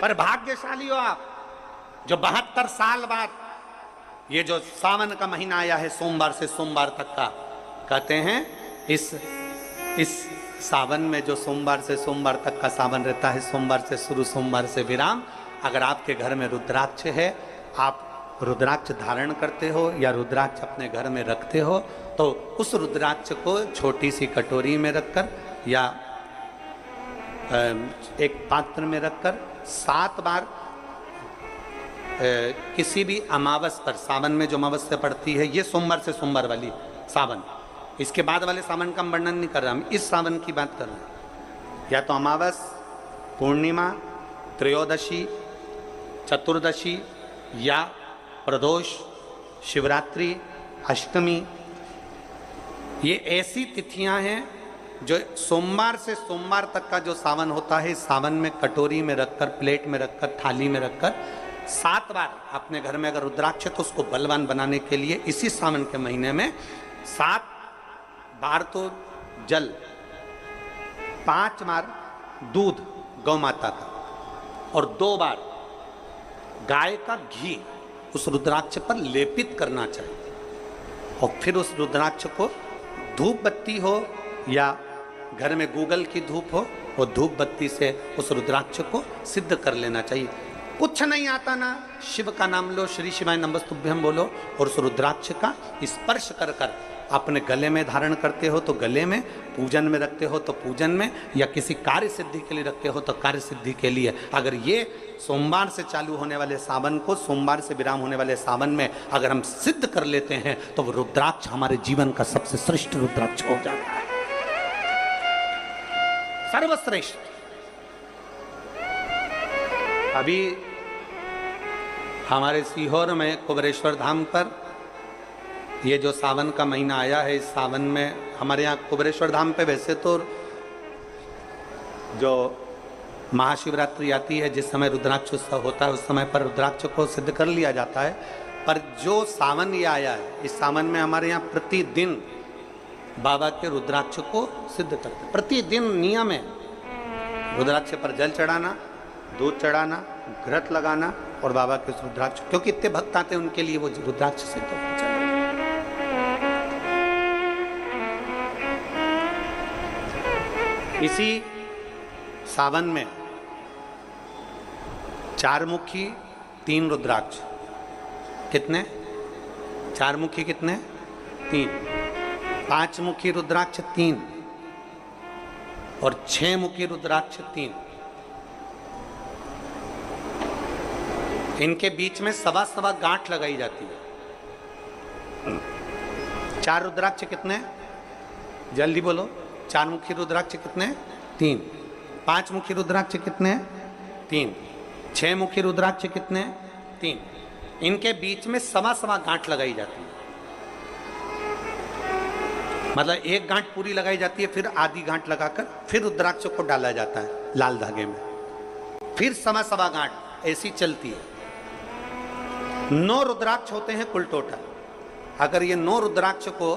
पर भाग्यशाली हो आप जो 72 साल बाद ये जो सावन का महीना आया है, सोमवार से सोमवार तक का, कहते हैं इस सावन में जो सोमवार से सोमवार तक का सावन रहता है, सोमवार से शुरू सोमवार से विराम, अगर आपके घर में रुद्राक्ष है, आप रुद्राक्ष धारण करते हो या रुद्राक्ष अपने घर में रखते हो, तो उस रुद्राक्ष को छोटी सी कटोरी में रखकर या एक पात्र में रखकर 7 बार किसी भी अमावस पर, सावन में जो अमावस्या पड़ती है, ये सोमवार से सोमवार वाली सावन, इसके बाद वाले सावन का हम वर्णन नहीं कर रहा, हम इस सावन की बात कर रहे हैं। या तो अमावस, पूर्णिमा, त्रयोदशी, चतुर्दशी या प्रदोष, शिवरात्रि, अष्टमी, ये ऐसी तिथियां हैं जो सोमवार से सोमवार तक का जो सावन होता है, इस सावन में कटोरी में रखकर, प्लेट में रखकर, थाली में रखकर 7 बार अपने घर में अगर रुद्राक्ष है तो उसको बलवान बनाने के लिए इसी सावन के महीने में 7 बार तो जल, 5 बार दूध गौ माता का और 2 बार गाय का घी उस रुद्राक्ष पर लेपित करना चाहिए। और फिर उस रुद्राक्ष को धूप बत्ती हो या घर में गूगल की धूप हो, वो धूप बत्ती से उस रुद्राक्ष को सिद्ध कर लेना चाहिए। कुछ नहीं आता ना, शिव का नाम लो, श्री शिवाय नमस्तुभ्यं बोलो और उस रुद्राक्ष का स्पर्श कर कर अपने गले में धारण करते हो तो गले में, पूजन में रखते हो तो पूजन में, या किसी कार्य सिद्धि के लिए रखते हो तो कार्य सिद्धि के लिए। अगर ये सोमवार से चालू होने वाले सावन को, सोमवार से विराम होने वाले सावन में अगर हम सिद्ध कर लेते हैं तो वो रुद्राक्ष हमारे जीवन का सबसे श्रेष्ठ रुद्राक्ष हो जाता है, सर्वश्रेष्ठ। अभी हमारे सीहोर में कुबेरेश्वर धाम पर ये जो सावन का महीना आया है, इस सावन में हमारे यहाँ कुबेरेश्वर धाम पे वैसे तो जो महाशिवरात्रि आती है, जिस समय रुद्राक्ष उत्सव होता है, उस समय पर रुद्राक्ष को सिद्ध कर लिया जाता है। पर जो सावन ये आया है, इस सावन में हमारे यहाँ प्रतिदिन बाबा के रुद्राक्ष को सिद्ध करते हैं। प्रतिदिन नियम है रुद्राक्ष पर जल चढ़ाना, दूध चढ़ाना, घृत लगाना और बाबा के उस रुद्राक्ष, क्योंकि इतने भक्त आते हैं उनके लिए वो रुद्राक्ष सिद्ध होना चाहिए। इसी सावन में 4 मुखी 3 रुद्राक्ष, कितने? 4 मुखी कितने? 3। 5 मुखी रुद्राक्ष 3 और 6 मुखी रुद्राक्ष 3। इनके बीच में 1.25 गांठ लगाई जाती है। 4 रुद्राक्ष कितने? जल्दी बोलो। 4 मुखी रुद्राक्ष कितने? 3। 5 मुखी रुद्राक्ष कितने? 3। 6 मुखी रुद्राक्ष कितने? 3। इनके बीच में 1.25 गांठ लगाई जाती है। मतलब एक गांठ पूरी लगाई जाती है, फिर आधी गांठ लगाकर फिर रुद्राक्ष को डाला जाता है लाल धागे में, फिर 1.25 गांठ ऐसी चलती है। 9 रुद्राक्ष होते हैं कुल टोटल। अगर ये 9 रुद्राक्ष को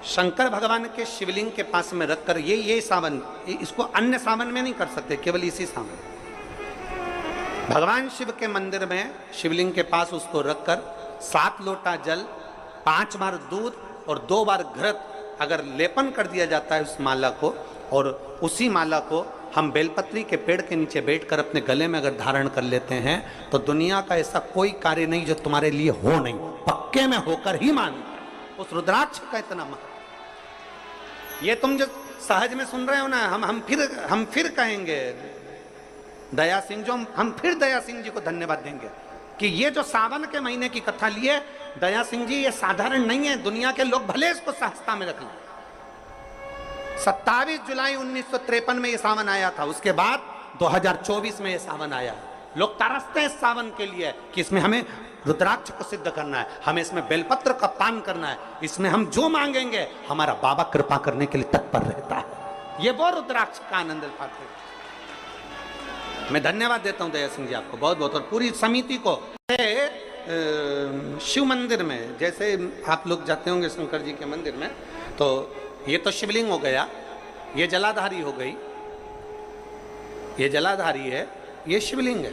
शंकर भगवान के शिवलिंग के पास में रखकर, ये सावन, इसको अन्य सावन में नहीं कर सकते, केवल इसी सावन भगवान शिव के मंदिर में शिवलिंग के पास उसको रखकर 7 लोटा जल, 5 बार दूध और 2 बार घृत अगर लेपन कर दिया जाता है उस माला को, और उसी माला को हम बेलपत्री के पेड़ के नीचे बैठकर अपने गले में अगर धारण कर लेते हैं तो दुनिया का ऐसा कोई कार्य नहीं जो तुम्हारे लिए हो नहीं, पक्के में होकर ही मान। उस रुद्राक्ष का इतना महत्व, ये तुम जो सहज में सुन रहे हो ना, हम फिर कहेंगे दया सिंह, जो हम फिर दया सिंह जी को धन्यवाद देंगे कि ये जो सावन के महीने की कथा लिए दया सिंह जी, ये साधारण नहीं है। दुनिया के लोग भले इसको सहजता में रख लें। 27 जुलाई 1953 में ये सावन आया था, उसके बाद 2024 में ये सावन आया। लोग तरसते हैं इस सावन के लिए कि इसमें हमें रुद्राक्ष को सिद्ध करना है, हमें इसमें बेलपत्र का पान करना है, इसमें हम जो मांगेंगे हमारा बाबा कृपा करने के लिए तत्पर रहता है। ये वो रुद्राक्ष का आनंद उठाते हैं। मैं धन्यवाद देता हूं दया सिंह जी आपको बहुत बहुत, और पूरी समिति को। शिव मंदिर में जैसे आप लोग जाते होंगे शंकर जी के मंदिर में, तो ये तो शिवलिंग हो गया, ये जलाधारी हो गई, ये जलाधारी है, ये शिवलिंग है।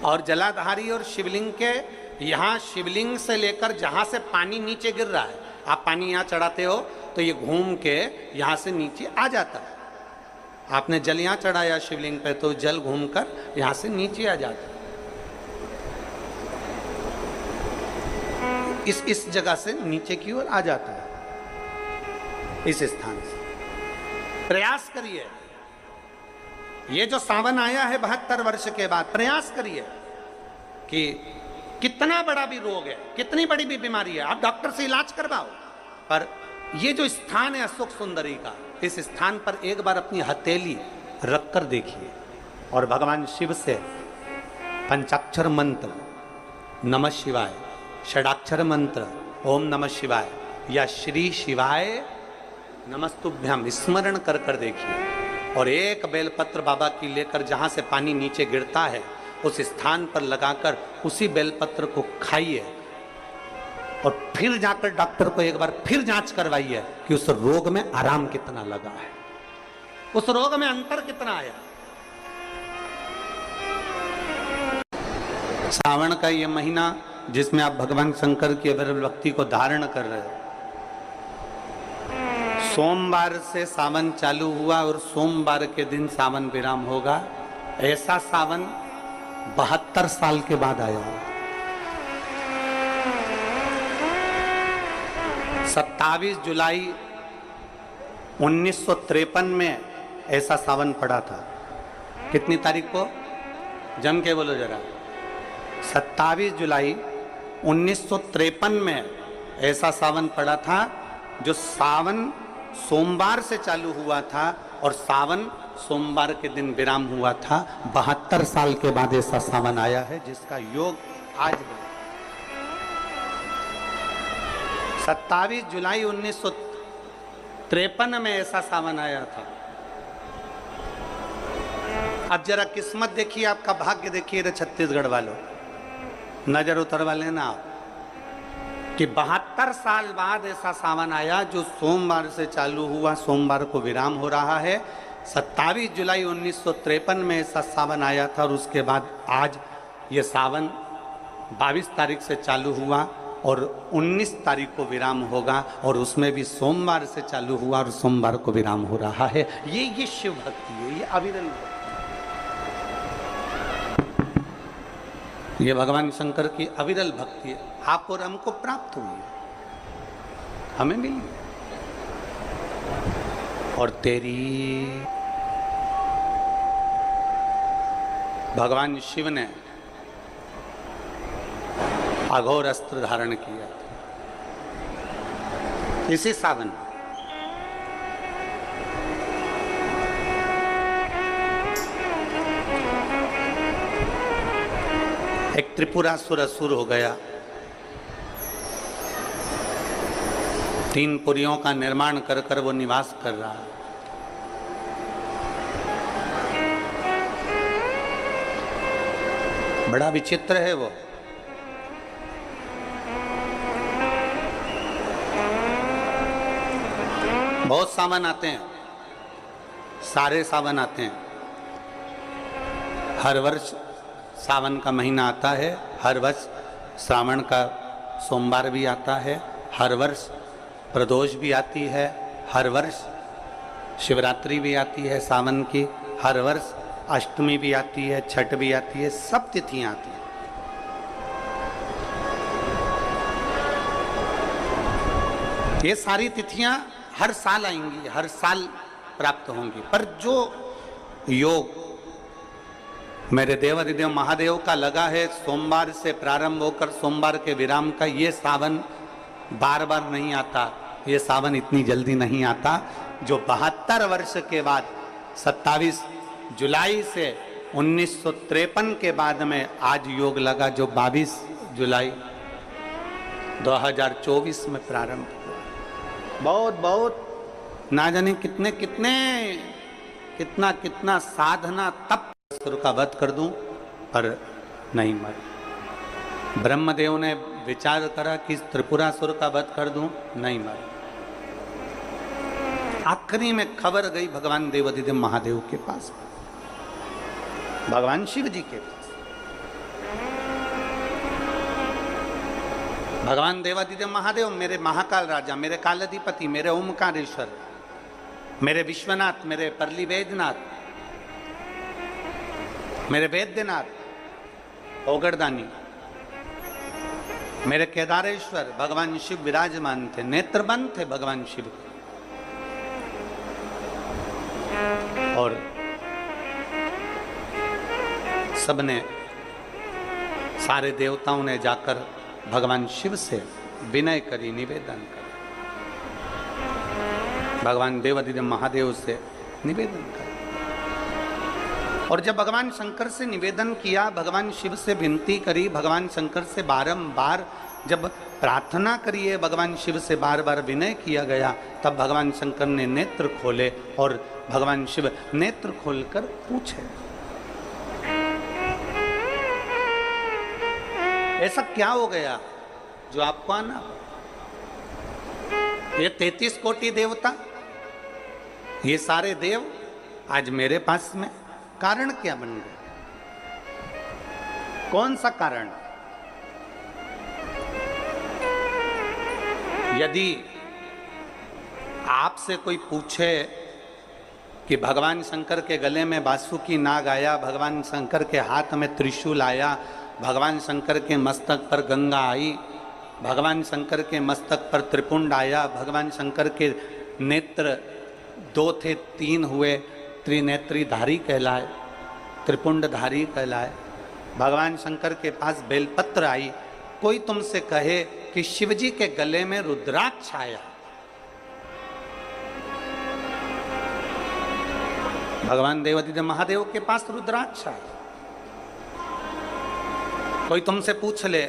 और जलाधारी और शिवलिंग के यहाँ शिवलिंग से लेकर जहाँ से पानी नीचे गिर रहा है, आप पानी यहाँ चढ़ाते हो तो ये घूम के यहाँ से नीचे आ जाता है। आपने जल यहाँ चढ़ाया शिवलिंग पे तो जल घूमकर यहाँ से नीचे आ जाता है। इस जगह से नीचे की ओर आ जाता है, इस स्थान से। प्रयास करिए, ये जो सावन आया है 72 वर्ष के बाद, प्रयास करिए कि कितना बड़ा भी रोग है, कितनी बड़ी भी बीमारी है, आप डॉक्टर से इलाज करवाओ, पर ये जो स्थान है अशोक सुंदरी का, इस स्थान पर एक बार अपनी हथेली रखकर देखिए और भगवान शिव से पंचाक्षर मंत्र नमः शिवाय, षडाक्षर मंत्र ओम नमः शिवाय या श्री शिवाय नमस्तुभ्यम स्मरण कर कर देखिए और एक बेलपत्र बाबा की लेकर जहाँ से पानी नीचे गिरता है उस स्थान पर लगाकर उसी बेलपत्र को खाइए और फिर जाकर डॉक्टर को एक बार फिर जांच करवाइए कि उस रोग में आराम कितना लगा है, उस रोग में अंतर कितना आया। सावन का ये महीना जिसमें आप भगवान शंकर की अविरल भक्ति को धारण कर रहे हो, सोमवार से सावन चालू हुआ और सोमवार के दिन सावन विराम होगा। ऐसा सावन 72 साल के बाद आया। 27 जुलाई 1953 में ऐसा सावन पड़ा था। कितनी तारीख को? जम के बोलो जरा। 27 जुलाई 1953 में ऐसा सावन पड़ा था, जो सावन सोमवार से चालू हुआ था और सावन सोमवार के दिन विराम हुआ था। 72 साल के बाद ऐसा सावन आया है जिसका योग आज है। 27 जुलाई 1953 में ऐसा सावन आया था। अब जरा किस्मत देखिए, आपका भाग्य देखिए रे छत्तीसगढ़ वालों, नजर उतरवा लेना आप कि 72 साल बाद ऐसा सावन आया जो सोमवार से चालू हुआ, सोमवार को विराम हो रहा है। 27 जुलाई 1953 में ऐसा सावन आया था और उसके बाद आज ये सावन 22 तारीख से चालू हुआ और 19 तारीख को विराम होगा और उसमें भी सोमवार से चालू हुआ और सोमवार को विराम हो रहा है। ये शिव भक्ति है, ये अविरल भक्ति, ये भगवान शंकर की अविरल भक्ति है। आप और हमको प्राप्त हुई है, हमें मिली और तेरी भगवान शिव ने अघोर अस्त्र धारण किया था इसी सावन। एक त्रिपुरासुर असुर हो गया, 3 पुरियों का निर्माण कर कर वो निवास कर रहा है। बड़ा विचित्र है वो। बहुत सावन आते हैं, सारे सावन आते हैं, हर वर्ष सावन का महीना आता है, हर वर्ष श्रावण का सोमवार भी आता है, हर वर्ष प्रदोष भी आती है, हर वर्ष शिवरात्रि भी आती है सावन की, हर वर्ष अष्टमी भी आती है, छठ भी आती है, सब तिथियां आती हैं। ये सारी तिथियां हर साल आएंगी, हर साल प्राप्त होंगी, पर जो योग मेरे देवाधिदेव महादेव का लगा है सोमवार से प्रारंभ होकर सोमवार के विराम का, ये सावन बार बार नहीं आता, ये सावन इतनी जल्दी नहीं आता। जो 72 वर्ष के बाद 27 जुलाई से 1953 के बाद में आज योग लगा, जो 22 जुलाई 2024 में प्रारंभ हुआ। बहुत ना जाने कितने कितने कितना कितना साधना तप असुर का वध कर दूं, पर नहीं मर। ब्रह्मदेव ने विचार करा कि त्रिपुरासुर का वध कर दूं, नहीं मर। आखिरी में खबर गई भगवान देवाधिदेव महादेव के पास। भगवान शिव जी के पास। भगवान देवादिदेव महादेव, मेरे महाकाल राजा, मेरे कालाधिपति, मेरे ओमकारेश्वर, मेरे विश्वनाथ, मेरे परली वैद्यनाथ, मेरे वैद्यनाथ ओगरदानी, मेरे केदारेश्वर, भगवान शिव विराजमान थे, नेत्रबंद थे भगवान शिव। और सबने, सारे देवताओं ने जाकर भगवान शिव से विनय करी, निवेदन कर, भगवान देवादिदेव महादेव से निवेदन कर। और जब भगवान शंकर से निवेदन किया, भगवान शिव से विनती करी, भगवान शंकर से बारंबार जब प्रार्थना करिए, भगवान शिव से बार बार विनय किया गया, तब भगवान शंकर ने नेत्र खोले और भगवान शिव नेत्र खोलकर पूछे, ऐसा क्या हो गया जो आपको आना? ये 33 कोटि देवता, ये सारे देव आज मेरे पास में, कारण क्या बन गया? कौन सा कारण? यदि आपसे कोई पूछे कि भगवान शंकर के गले में बासुकी नाग आया, भगवान शंकर के हाथ में त्रिशूल आया, भगवान शंकर के मस्तक पर गंगा आई, भगवान शंकर के मस्तक पर त्रिपुंड आया, भगवान शंकर के नेत्र 2 थे 3 हुए, त्रिनेत्रीधारी कहलाए, त्रिपुंडधारी कहलाए, भगवान शंकर के पास बेलपत्र आई, कोई तुमसे कहे कि शिवजी के गले में रुद्राक्ष आया, भगवान देवादिदेव महादेव के पास रुद्राक्ष आया, कोई तुमसे पूछ ले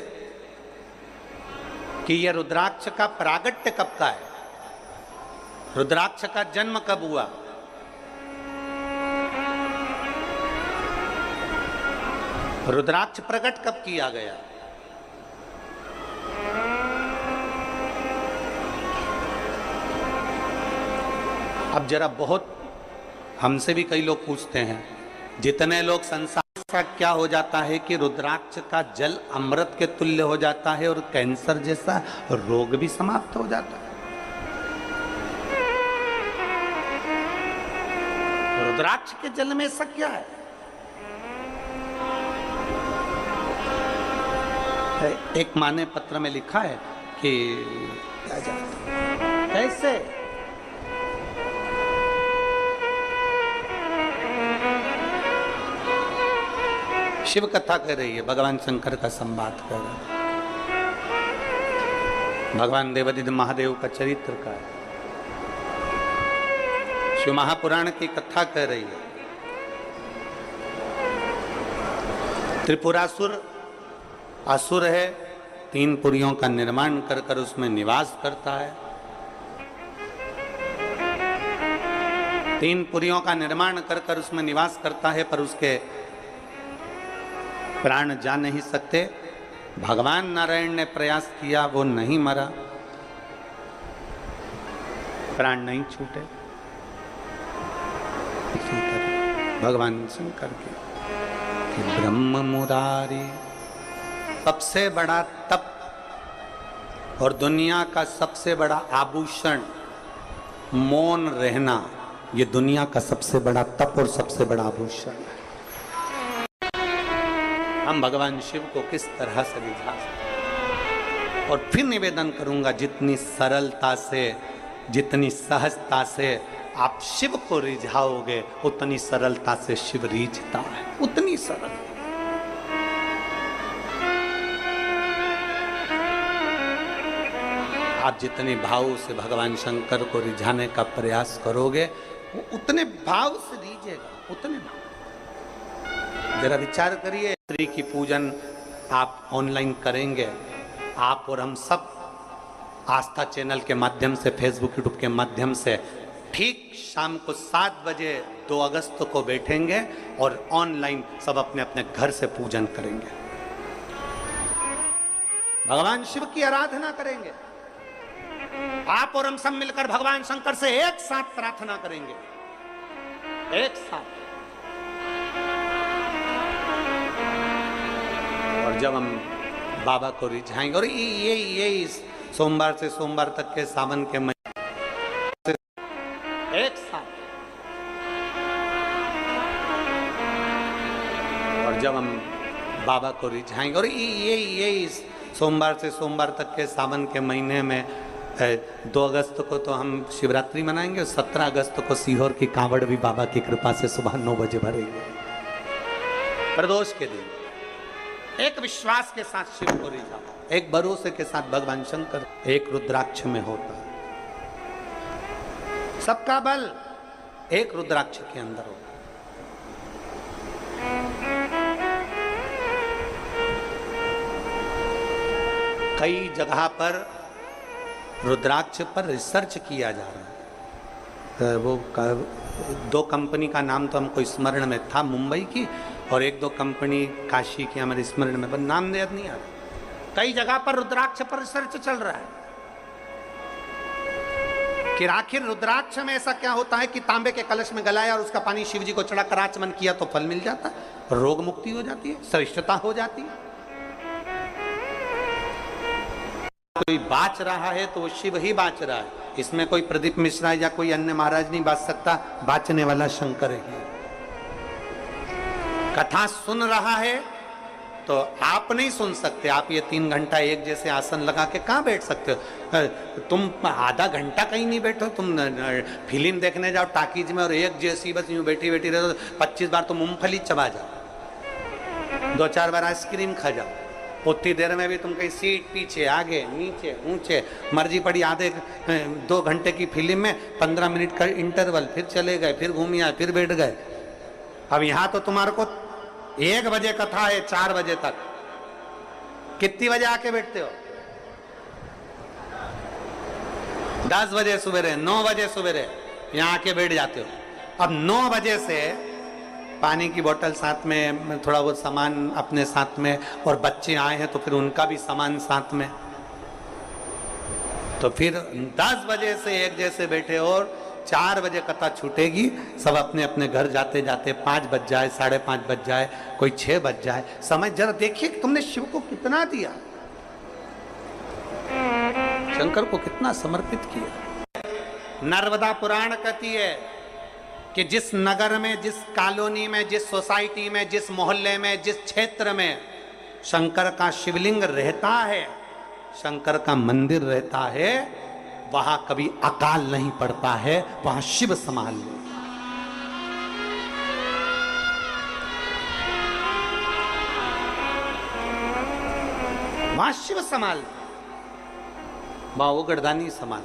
कि यह रुद्राक्ष का प्रागट्य कब का है, रुद्राक्ष का जन्म कब हुआ, रुद्राक्ष प्रकट कब किया गया, अब जरा बहुत हमसे भी कई लोग पूछते हैं, जितने लोग संसार का क्या हो जाता है कि रुद्राक्ष का जल अमृत के तुल्य हो जाता है और कैंसर जैसा रोग भी समाप्त हो जाता है। रुद्राक्ष के जल में ऐसा क्या है? एक माने पत्र में लिखा है कि कैसे शिव कथा कर रही है, भगवान शंकर का संवाद कर रहा है, भगवान देवादिदेव महादेव का चरित्र का है, शिव महापुराण की कथा कर रही है। त्रिपुरासुर असुर है, 3 पुरियों का निर्माण कर कर उसमें निवास करता है, 3 पुरियों का निर्माण कर कर उसमें निवास करता है, पर उसके प्राण जा नहीं सकते। भगवान नारायण ने प्रयास किया, वो नहीं मरा, प्राण नहीं छूटे। भगवान शंकर के ब्रह्म मुरारी, सबसे बड़ा तप और दुनिया का सबसे बड़ा आभूषण मौन रहना, ये दुनिया का सबसे बड़ा तप और सबसे बड़ा आभूषण है। हम भगवान शिव को किस तरह से रिझा सकते? और फिर निवेदन करूंगा, जितनी सरलता से, जितनी सहजता से आप शिव को रिझाओगे, उतनी सरलता से शिव रिझता है, उतनी सरल। आप जितने भाव से भगवान शंकर को रिझाने का प्रयास करोगे, वो उतने भाव से रिझेगा, उतने भाव। जरा विचार करिए, श्री की पूजन आप ऑनलाइन करेंगे, आप और हम सब आस्था चैनल के माध्यम से, फेसबुक यूट्यूब के माध्यम से, ठीक शाम को 7 बजे 2 अगस्त को बैठेंगे और ऑनलाइन सब अपने अपने घर से पूजन करेंगे, भगवान शिव की आराधना करेंगे। आप और हम सब मिलकर भगवान शंकर से एक साथ प्रार्थना करेंगे, एक साथ। और जब हम बाबा को रिझाएंगे, और ये सोमवार से सोमवार तक के सावन के महीने एक साथ, और जब हम बाबा को रिझाएंगे, और ये सोमवार से सोमवार तक के सावन के महीने में 2 अगस्त को तो हम शिवरात्रि मनाएंगे, और 17 अगस्त को सीहोर की कांवड़ भी बाबा की कृपा से सुबह 9 बजे भरेंगे। प्रदोष के दिन एक विश्वास के साथ शिव को रिझाओ, एक भरोसे के साथ भगवान शंकर, एक रुद्राक्ष में होता है सबका बल, एक रुद्राक्ष के अंदर होता। कई जगह पर रुद्राक्ष पर रिसर्च किया जा रहा है। वो 2 कंपनी का नाम तो हमको स्मरण में था, मुंबई की, और 1-2 कंपनी काशी की हमारे स्मरण में, पर नाम याद नहीं आ रहा। कई जगह पर रुद्राक्ष पर रिसर्च चल रहा है कि आखिर रुद्राक्ष में ऐसा क्या होता है कि तांबे के कलश में गलाया और उसका पानी शिव जी को चढ़ाकर आचमन किया तो फल मिल जाता है, रोग मुक्ति हो जाती है, श्रेष्ठता हो जाती है। कोई बाच रहा है तो वो शिव ही बाच रहा है, इसमें कोई प्रदीप मिश्रा या कोई अन्य महाराज नहीं बाच सकता, बाचने वाला शंकर है। कथा सुन रहा है तो आप नहीं सुन सकते, आप ये 3 घंटा एक जैसे आसन लगा के कहाँ बैठ सकते हो? तुम आधा घंटा कहीं नहीं बैठो, तुम फिल्म देखने जाओ टाकीज में और एक जैसी बस यूं बैठी बैठी रहो, 25 बार तो मूंगफली चबा जाओ, 2-4 बार आइसक्रीम खा जाओ, उतनी देर में भी तुम कहीं सीट पीछे आगे नीचे ऊंचे मर्जी पड़ी। आधे 2 घंटे की फिल्म में 15 मिनट का इंटरवल, फिर चले गए, फिर घूम आए, फिर बैठ गए। अब यहाँ तो तुम्हारे को 1 बजे कथा है, 4 बजे तक, कितनी बजे आके बैठते हो? 10 बजे सवेरे, 9 बजे सवेरे यहाँ आके बैठ जाते हो। अब 9 बजे से पानी की बोतल साथ में, थोड़ा बहुत सामान अपने साथ में, और बच्चे आए हैं तो फिर उनका भी सामान साथ में, तो फिर 10 बजे से एक जैसे बैठे, और 4 बजे कथा छूटेगी, सब अपने अपने घर जाते जाते 5 बज जाए, 5:30 बज जाए, कोई 6 बज जाए। समय जरा देखिए कि तुमने शिव को कितना दिया, शंकर को कितना समर्पित किया। नर्मदा पुराण कहती है कि जिस नगर में, जिस कॉलोनी में, जिस सोसाइटी में, जिस मोहल्ले में, जिस क्षेत्र में शंकर का शिवलिंग रहता है, शंकर का मंदिर रहता है, वहां कभी अकाल नहीं पड़ता है, वहां शिव संभाल ले। वहां शिव संभाल, वहां वो गढ़दानी संभाल।